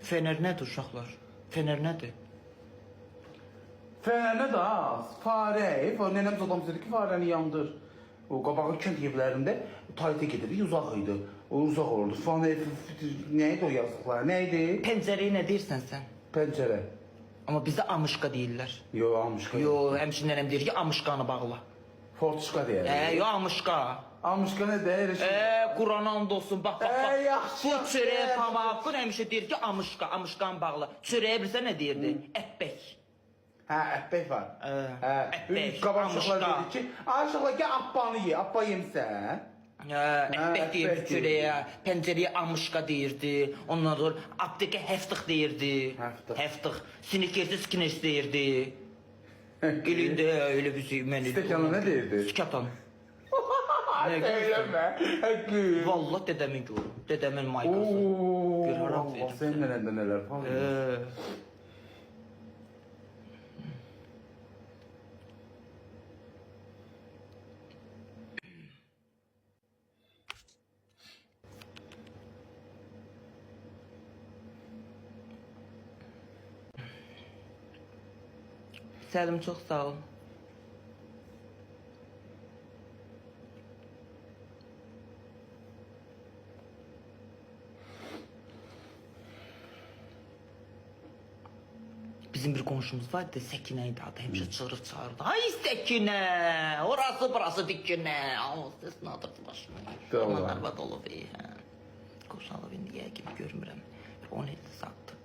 Fener nədir uşaqlar? Fener nədir? Fənə də az. Fare. Nənəm adam dedi ki, farəni yandır. O qabağı kənd evlərində tayta gedirik, uzaq idi. O uzaq olurdu. Fane nə idi o yazdıqları? Nə idi? Pəncərəyə nə deyirsən sən? Pəncərə. Amma bizdə amışqa deyirlər. Yo, amışqa. Yo, həmçinin nənəm deyir ki, amışqanı bağla. Fortuşqa deyir. Yo, amışqa. Amışqa nə deyir? Qurana and olsun, bax. Yaxşı. Bu çörəyə pamaqın həmişə deyir ki, amışqan bağla. Çörəyə bilsə nə deyirdi? Ətbək. Hə, ətbək var. Ətbək, Qabaqçıqlar amışqa. dedi ki, aşıqla ki, appanı ye, appa yemsən. Ətbək deyirdi ətbək çörəyə, pəncərəyə amışqa deyirdi. Ondan sonra aptekə həftıq deyirdi. Həftıq. Snikersə skines deyirdi. Gelində öyle bir şey mən. Stəkana nə deyirdi? Skatan. Söyləmə. Həqqı. Vallahi dedəmin görüm. Dedəmin maykası. Bir haram Allah, verim. senin nələndə nələr falan. Səlim çox sağ ol. Bizim bir qonşumuz vardı, Səkinə idi adı, həmişə çığırıb çağırdı. Ay Səkinə, orası burası dikinə. O ses nadırdı başına. Doğru. Aman arvad olub, hə. Qoşalıb indi yə kimi görmürəm. 10 ildir satdı.